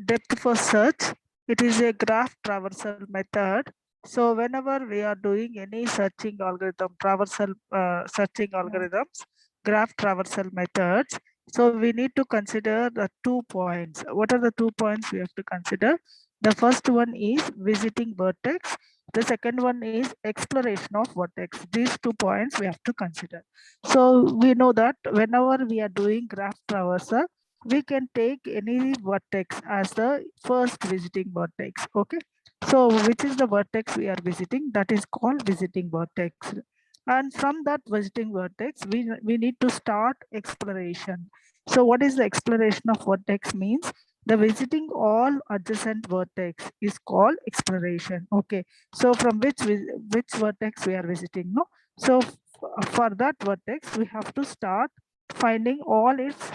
Depth first search. It is a graph traversal method. So whenever we are doing any searching algorithm, traversal searching algorithms, graph traversal methods, so we need to consider the 2 points. What are the 2 points we have to consider? The first one is visiting vertex. The second one is exploration of vertex. These 2 points we have to consider. So we know that whenever we are doing graph traversal, we can take any vertex as the first visiting vertex. Okay, so which is the vertex we are visiting? That is called visiting vertex. And from that visiting vertex, we need to start exploration. So what is the exploration of vertex means? The visiting all adjacent vertex is called exploration. Okay, so from which vertex we are visiting? No, so for that vertex we have to start finding all its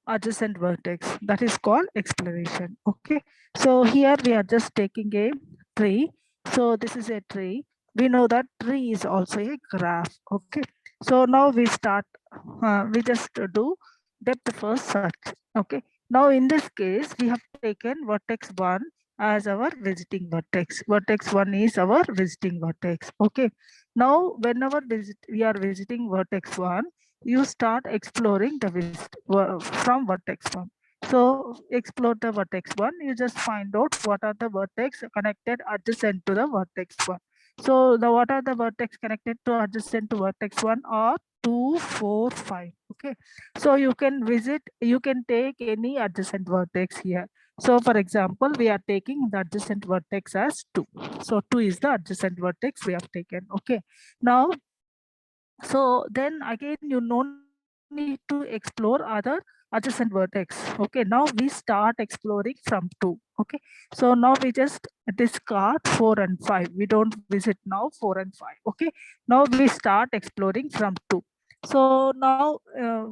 adjacent vertex. That is called exploration. Okay, so here we are just taking a tree. So this is a tree. We know that tree is also a graph. Okay, so now we start, we just do depth first search. Okay, now in this case we have taken vertex 1 as our visiting vertex. Vertex 1 is our visiting vertex. Okay, now whenever we are visiting vertex 1, you start exploring the from vertex 1. So explore the vertex 1, you just find out what are the vertex connected adjacent to the vertex 1. So the what are the vertex connected to adjacent to vertex 1 are 2, 4, 5. Okay, so you can take any adjacent vertex here. So for example, we are taking the adjacent vertex as 2. So 2 is the adjacent vertex we have taken. Okay, now so then again, you no need to explore other adjacent vertex. Okay, now we start exploring from 2. Okay, so now we just discard 4 and 5. We don't visit now 4 and 5. Okay, now we start exploring from 2. So now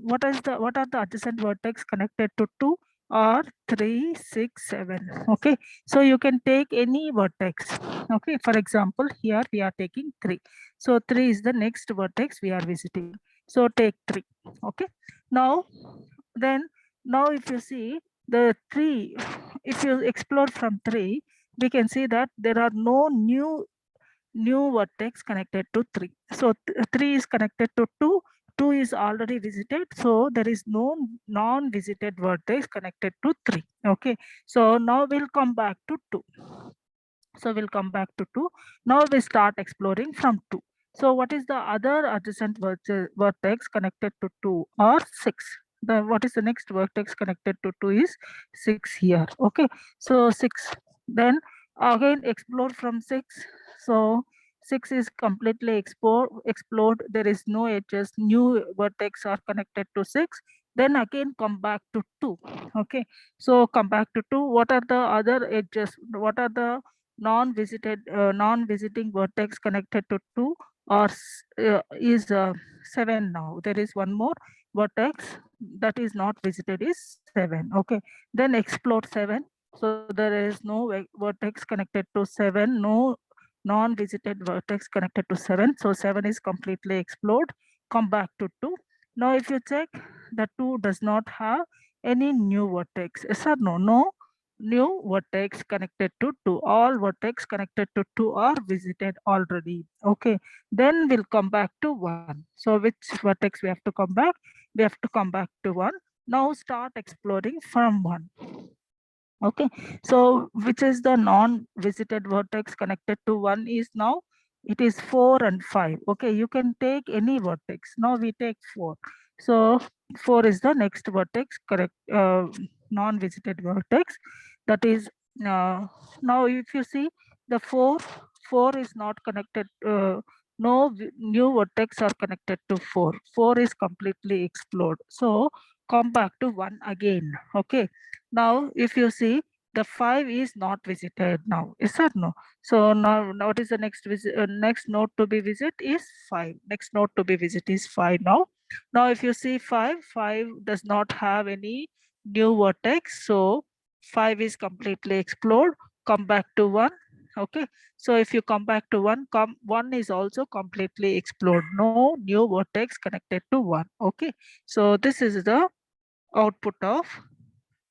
what are the adjacent vertex connected to 2 are 3, 6, 7. Okay, so you can take any vertex. Okay, for example, here we are taking 3. So 3 is the next vertex we are visiting. So take 3. Okay. Now, then, now if you see the 3, if you explore from 3, we can see that there are no new vertex connected to 3. So 3 is connected to 2. 2 is already visited. So there is no non-visited vertex connected to 3. Okay. So now we'll come back to 2. So we'll come back to 2. Now we start exploring from 2. So what is the other adjacent vertex connected to 2 or 6? What is the next vertex connected to 2 is 6 here. Okay, so 6. Then again explore from 6. So 6 is completely explored. There is no edges. New vertex are connected to 6. Then again come back to 2. Okay, so come back to 2. What are the other edges? What are the non-visiting vertex connected to 2 or is 7 now. There is one more vertex that is not visited is 7. Okay, then explore 7. So there is no vertex connected to 7, no non-visited vertex connected to 7. So 7 is completely explored. Come back to 2. Now if you check, the 2 does not have any new vertex. Yes or no? No new vertex connected to 2. All vertex connected to 2 are visited already. Okay, then we'll come back to 1. So which vertex we have to come back? We have to come back to 1. Now start exploring from 1. Okay, so which is the non-visited vertex connected to 1 is now it is 4 and 5. Okay, you can take any vertex. Now we take 4. So 4 is the next vertex, correct? Non-visited vertex. That is now if you see the 4 is not connected. No new vertex are connected to 4. 4 is completely explored. So come back to 1 again. Okay, now if you see the 5 is not visited now, is that no? So now what is the next next node to be visit is 5. Next node to be visit is 5 now. Now if you see 5 does not have any new vertex. So 5 is completely explored. Come back to 1. Okay, so if you come back to 1, 1 is also completely explored. No new vertex connected to 1. Okay, so this is the output of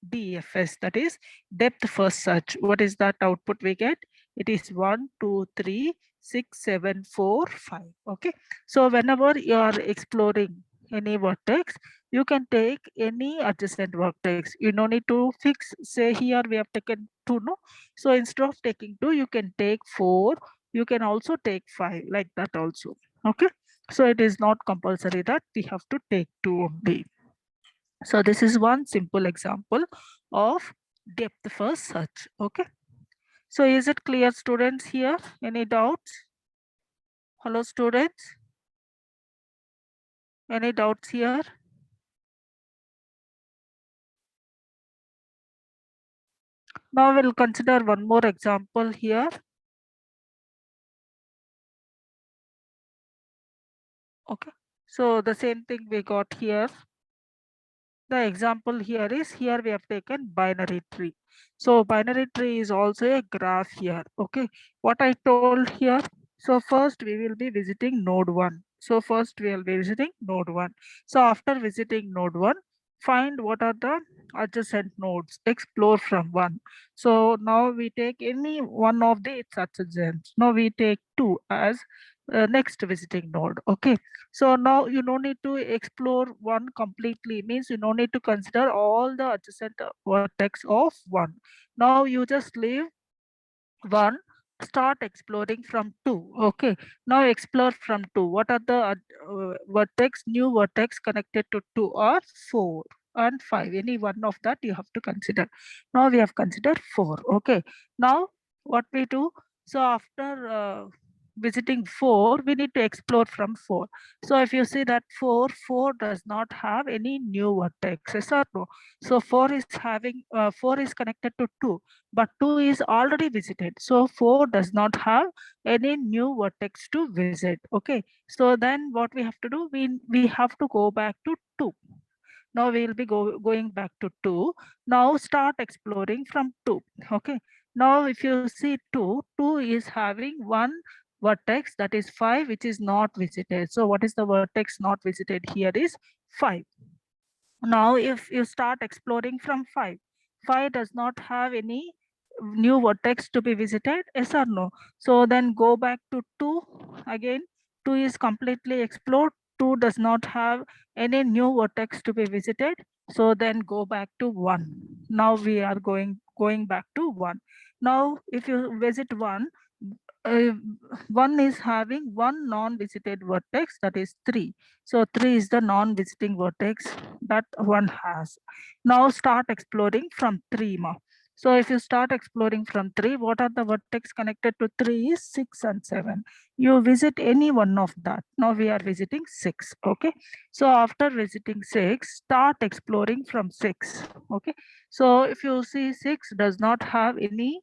DFS, that is depth first search. What is that output we get? It is 1, 2, 3, 6, 7, 4, 5. Okay. So whenever you are exploring any vertex, you can take any adjacent vertex. You no need to fix, say here we have taken 2, no? So instead of taking 2, you can take 4. You can also take 5, like that also. Okay. So it is not compulsory that we have to take 2 only. So this is one simple example of depth first search. Okay. So is it clear, students, here? Any doubts? Hello, students? Any doubts here? Now we'll consider one more example here. Okay. So the same thing we got here. The example here is, here we have taken binary tree. So binary tree is also a graph here. Okay. What I told here. So first we will be visiting node 1. So first we will be visiting node 1. So after visiting node 1, find what are the adjacent nodes, explore from 1. So now we take any one of the its adjacents. Now we take 2 as next visiting node. Okay. So now you no need to explore 1 completely, means you no need to consider all the adjacent vertex of 1. Now you just leave 1, start exploring from 2. Okay. Now explore from 2. What are the vertex, new vertex connected to 2 are 4 and 5. Any one of that you have to consider. Now we have considered 4. Okay. Now what we do? So after visiting 4, we need to explore from 4. So if you see that 4 does not have any new vertex, or no? So 4 is having 4 is connected to 2, but 2 is already visited. So 4 does not have any new vertex to visit. Okay. So then what we have to do? We have to go back to 2. Now we will be going back to 2. Now start exploring from 2. Okay. Now if you see 2 is having one vertex, that is 5, which is not visited. So what is the vertex not visited here is 5. Now if you start exploring from 5, 5 does not have any new vertex to be visited, yes or no? So then go back to 2 again. 2 is completely explored. 2 does not have any new vertex to be visited. So then go back to 1. Now we are going back to 1. Now if you visit 1, uh, 1 is having one non-visited vertex, that is 3. So 3 is the non-visiting vertex that 1 has. Now start exploring from 3 more. So if you start exploring from 3, what are the vertex connected to 3 is 6 and 7. You visit any one of that. Now we are visiting 6. Okay. So after visiting 6, start exploring from 6. Okay. So if you see 6 does not have any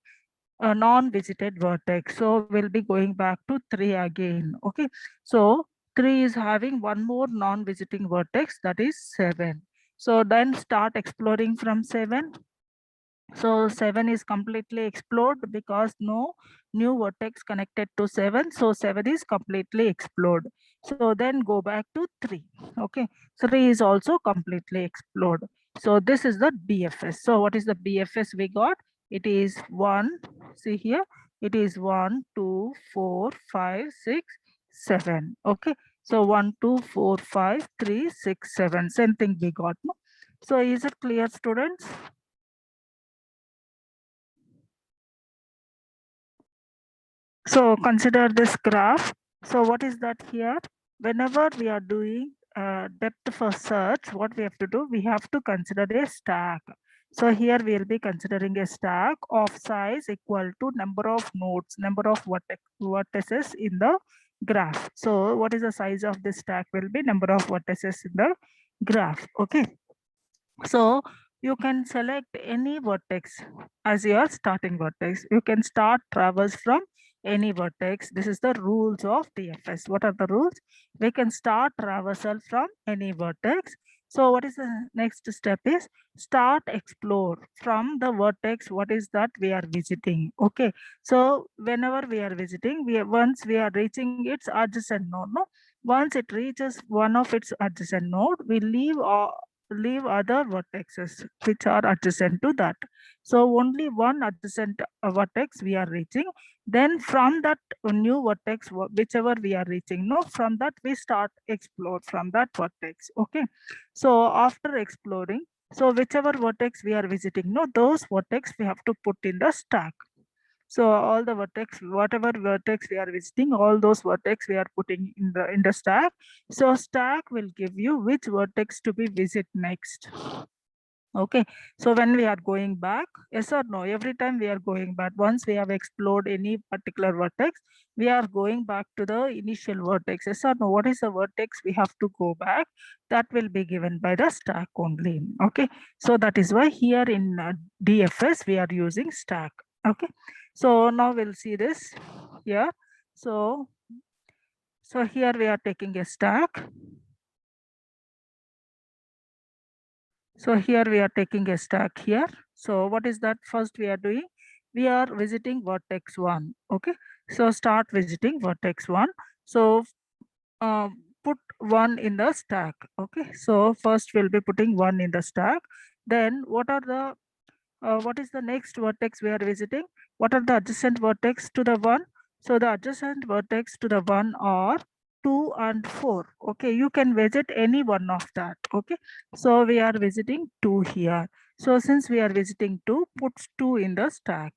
a non-visited vertex. So we'll be going back to 3 again. Okay. So 3 is having one more non-visiting vertex, that is 7. So then start exploring from 7. So 7 is completely explored because no new vertex connected to 7. So 7 is completely explored. So then go back to 3. Okay. 3 is also completely explored. So this is the BFS. So what is the BFS we got? It is 1. See here. It is 1, 2, 4, 5, 6, 7. Okay. So 1, 2, 4, 5, 3, 6, 7. Same thing we got. No? So is it clear, students? So consider this graph. So what is that here? Whenever we are doing depth first search, what we have to do? We have to consider a stack. So here we will be considering a stack of size equal to number of nodes, number of vertices in the graph. So what is the size of this stack will be number of vertices in the graph. Okay. So you can select any vertex as your starting vertex. You can start traverse from any vertex. This is the rules of DFS. What are the rules? We can start traversal from any vertex. So what is the next step is start explore from the vertex. What is that we are visiting? Okay. So whenever we are visiting, once we are reaching its adjacent node, no? Once it reaches one of its adjacent node, we leave leave other vertices which are adjacent to that. So only one adjacent vertex we are reaching. Then from that new vertex, whichever we are reaching, no, from that we start explore from that vertex. Okay. So after exploring, so whichever vertex we are visiting, no, those vertex we have to put in the stack. So all the vertex, whatever vertex we are visiting, all those vertex we are putting in the stack. So stack will give you which vertex to be visit next. Okay, so when we are going back, yes or no, every time we are going back, once we have explored any particular vertex, we are going back to the initial vertex. Yes or no, what is the vertex we have to go back? That will be given by the stack only. Okay, so that is why here in DFS we are using stack. Okay, so now we'll see this here. So here we are taking a stack. So here we are taking a stack here. So what is that? First we are doing, we are visiting vertex 1. Okay. So start visiting vertex 1. So put 1 in the stack. Okay. So first we'll be putting 1 in the stack. Then what is the next vertex we are visiting? What are the adjacent vertex to the 1? So the adjacent vertex to the 1 are 2 and 4. Okay, you can visit any one of that. Okay, so we are visiting 2 here. So since we are visiting 2, put 2 in the stack.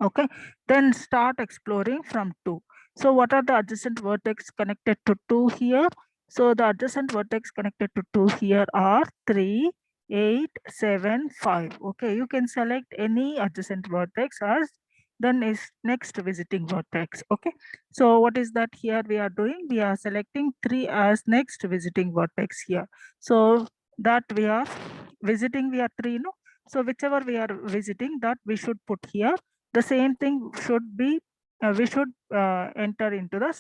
Okay, then start exploring from 2. So what are the adjacent vertex connected to 2 here? So the adjacent vertex connected to 2 here are 3, 8, 7, 5. Okay, you can select any adjacent vertex as then is next visiting vertex. Okay, so what is that here we are doing? We are selecting 3 as next visiting vertex here. So that we are visiting, we are 3, no? So whichever we are visiting, that we should put here. The same thing should be, we should enter into the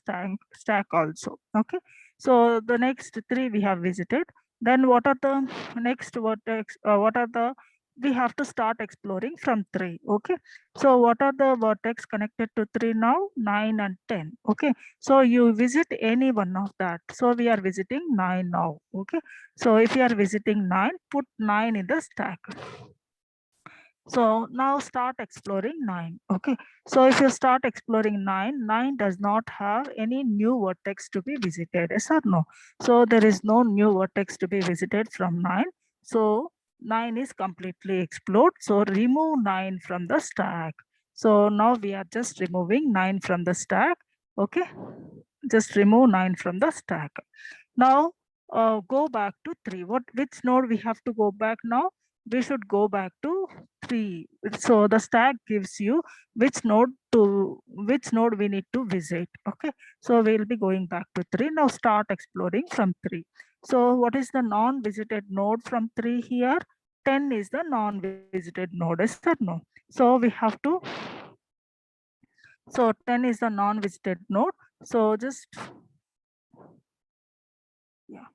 stack also. Okay, so the next 3 we have visited. Then what are the next vertex? What are the, we have to start exploring from 3. Okay, so what are the vertex connected to 3 now? 9 and 10. Okay, so you visit any one of that. So we are visiting 9 now. Okay, so if you are visiting 9, put 9 in the stack. So now start exploring 9. Okay, so if you start exploring 9, 9 does not have any new vertex to be visited. Yes or no? So there is no new vertex to be visited from 9. So 9 is completely explored. So remove 9 from the stack. So now we are just removing 9 from the stack. Okay, just remove 9 from the stack. Now go back to 3. Which node we have to go back now? We should go back to 3. So the stack gives you which node we need to visit. Okay, so we'll be going back to 3. Now start exploring from 3. So what is the non-visited node from 3 here? 10 is the non-visited node, is that no? So we have to, so 10 is the non-visited node. So just, yeah,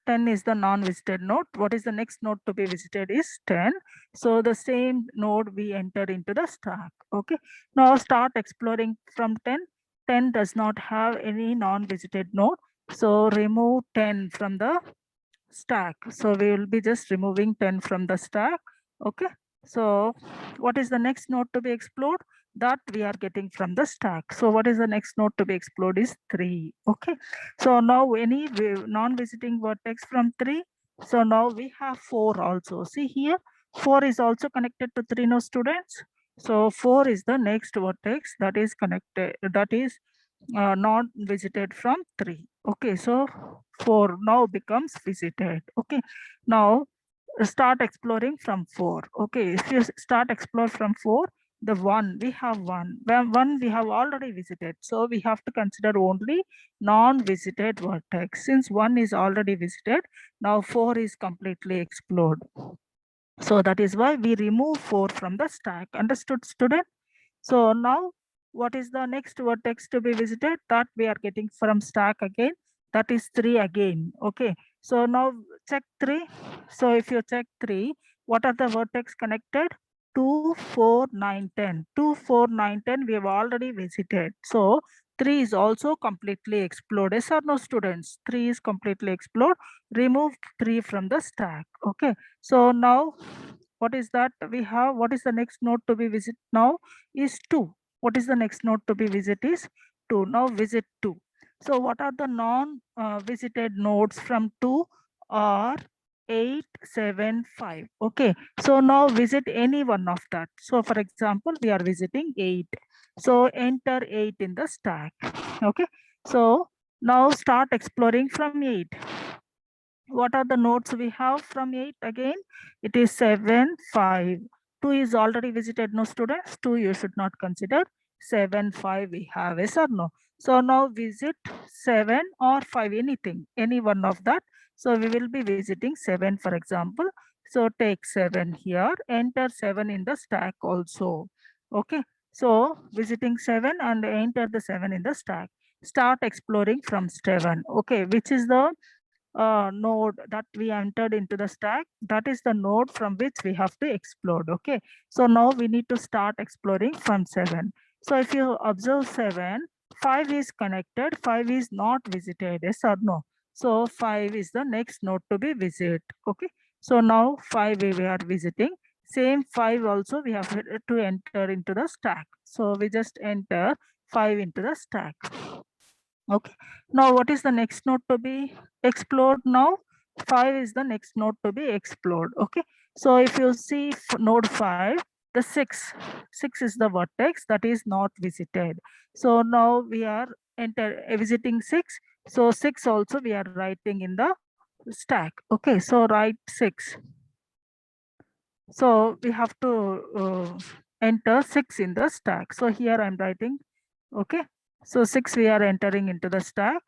10 is the non-visited node. What is the next node to be visited is 10. So the same node we enter into the stack. Okay, now start exploring from 10. 10 does not have any non-visited node. So remove 10 from the stack. So we will be just removing 10 from the stack. Okay, so what is the next node to be explored? That we are getting from the stack. So what is the next node to be explored is 3. Okay, so now any non-visiting vertex from 3. So now we have 4 also. See here, 4 is also connected to 3 now, students. So 4 is the next vertex that is connected, that is not visited from 3. Okay, so 4 now becomes visited. Okay, now start exploring from 4. Okay, if you start explore from 4, the 1 we have 1, when 1 we have already visited, so we have to consider only non-visited vertex. Since 1 is already visited, now 4 is completely explored. So that is why we remove 4 from the stack. Understood, student? So now what is the next vertex to be visited? That we are getting from stack again. That is 3 again. Okay. So now check 3. So if you check 3, what are the vertex connected? 2, 4, 9, 10. 2, 4, 9, 10 we have already visited. So 3 is also completely explored. Yes or no, students? 3 is completely explored. Remove 3 from the stack. Okay. So now what is that we have? What is the next node to be visit now is 2. What is the next node to be visit is 2. Now visit 2. So what are the non visited nodes from 2 are 8, 7, 5. Okay. So now visit any one of that. So for example, we are visiting 8. So enter 8 in the stack. Okay. So now start exploring from 8. What are the nodes we have from 8 again? It is 7, 5. 2 is already visited, no students? 2 you should not consider. 7, 5 we have, yes or no? So now visit 7 or 5, anything, any one of that. So we will be visiting 7 for example. So take 7 here, enter 7 in the stack also. Okay. So visiting 7 and enter the 7 in the stack. Start exploring from 7. Okay, which is the node that we entered into the stack, that is the node from which we have to explore. Okay, so now we need to start exploring from 7. So if you observe 7, 5 is connected, 5 is not visited, yes or no? So 5 is the next node to be visited. Okay, so now 5 we are visiting. Same 5 also we have to enter into the stack. So we just enter 5 into the stack. Okay. Now, what is the next node to be explored now? 5 is the next node to be explored. Okay. So, if you see node 5, the 6 is the vertex that is not visited. So, now we are visiting 6. So, 6 also we are writing in the stack. Okay. So, write 6. So, we have to enter 6 in the stack. So, here I am writing. Okay. So, 6 we are entering into the stack.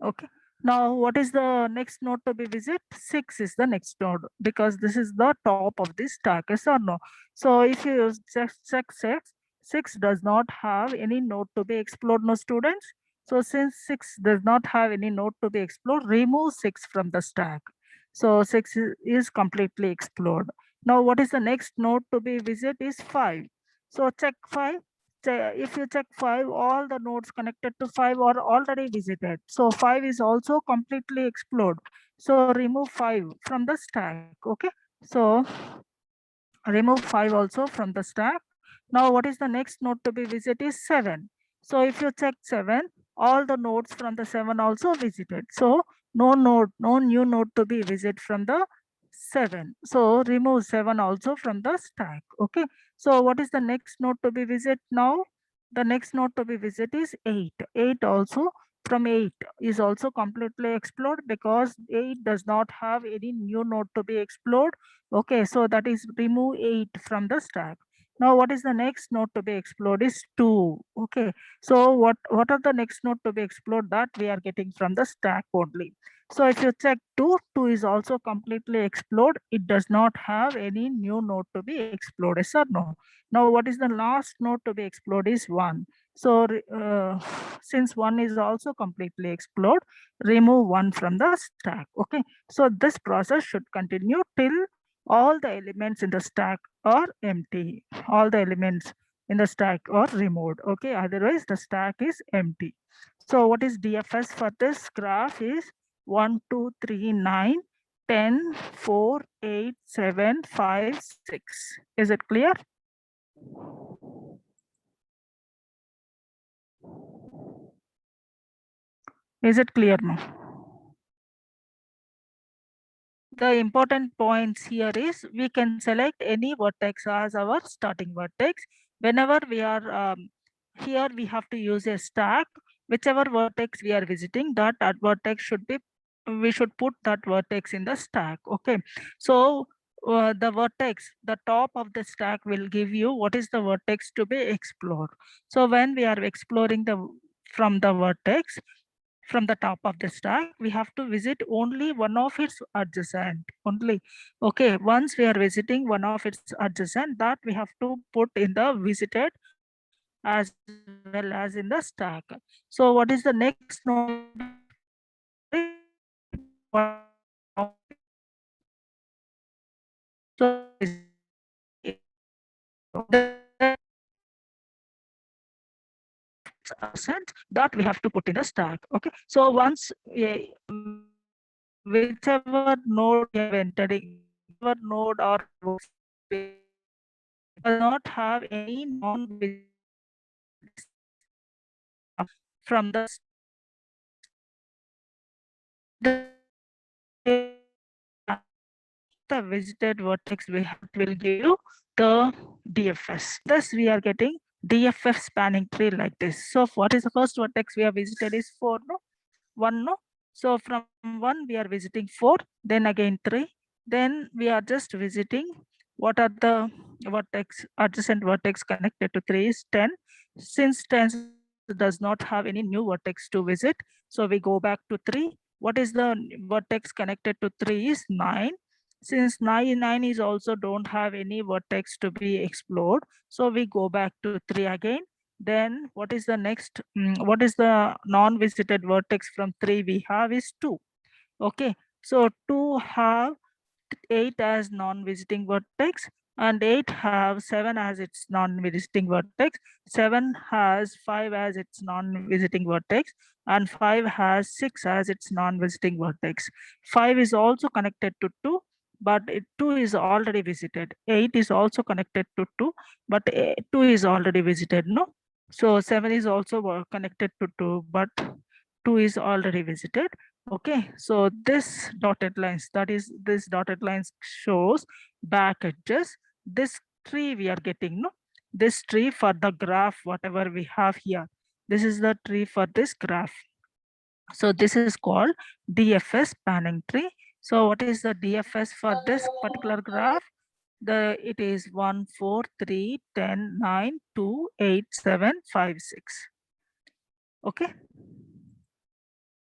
Okay. Now, what is the next node to be visit? 6 is the next node because this is the top of this stack, yes or no? So, if you check 6, 6 does not have any node to be explored, no students. So, since 6 does not have any node to be explored, remove 6 from the stack. So, 6 is completely explored. Now, what is the next node to be visit is 5. So, check 5. If you check 5, all the nodes connected to 5 are already visited. So 5 is also completely explored. So remove 5 from the stack. Okay. So remove 5 also from the stack. Now what is the next node to be visited is 7. So if you check 7, all the nodes from the 7 also visited. So no new node to be visited from the 7. So remove 7 also from the stack. Okay. So what is the next node to be visited now? The next node to be visited is 8. 8 also from 8 is also completely explored because 8 does not have any new node to be explored. Okay, so that is remove 8 from the stack. Now, what is the next node to be explored is 2. Okay, so what are the next node to be explored that we are getting from the stack only. So if you check 2, 2 is also completely explored. It does not have any new node to be explored, yes or no? Now, what is the last node to be explored is 1. So since 1 is also completely explored, remove 1 from the stack. Okay, so this process should continue till all the elements in the stack are empty. All the elements in the stack are removed. Okay, otherwise the stack is empty. So what is DFS for this graph is 1, 2, 3, 9, 10, 4, 8, 7, 5, 6. Is it clear? Is it clear now? The important points here is we can select any vertex as our starting vertex. Whenever we are here, we have to use a stack. Whichever vertex we are visiting, that vertex should be, we should put that vertex in the stack. Okay. So the vertex, the top of the stack will give you what is the vertex to be explored. So when we are exploring from the vertex, from the top of the stack, we have to visit only one of its adjacent only. Okay, once we are visiting one of its adjacent, that we have to put in the visited as well as in the stack. So what is the next node? So percent that we have to put in the stack. Okay, so once whichever node we have entering, whichever node or does not have any non-visited from the visited vertex we have will give you the DFS. Thus we are getting DFF spanning tree like this. So what is the first vertex we have visited is 4, no? 1, no? So from 1 we are visiting 4, then again 3, then we are just visiting what are the vertex, adjacent vertex connected to 3 is 10. Since 10 does not have any new vertex to visit, so we go back to 3. What is the vertex connected to 3 is 9. Since 9 is also don't have any vertex to be explored, so we go back to 3 again. Then what is the next, what is the non-visited vertex from 3 we have is 2. Okay, so 2 have 8 as non-visiting vertex and 8 have 7 as its non-visiting vertex. 7 has 5 as its non-visiting vertex and 5 has 6 as its non-visiting vertex. 5 is also connected to 2, but 2 is already visited. 8 is also connected to 2, but 2 is already visited, no? So 7 is also connected to 2, but 2 is already visited. Okay, so this dotted lines, that is this dotted lines shows back edges. This tree we are getting, no? This tree for the graph, whatever we have here. This is the tree for this graph. So this is called DFS spanning tree. So what is the DFS for this particular graph? It is 1, 4, 3, 10, 9, 2, 8, 7, 5, 6. Okay.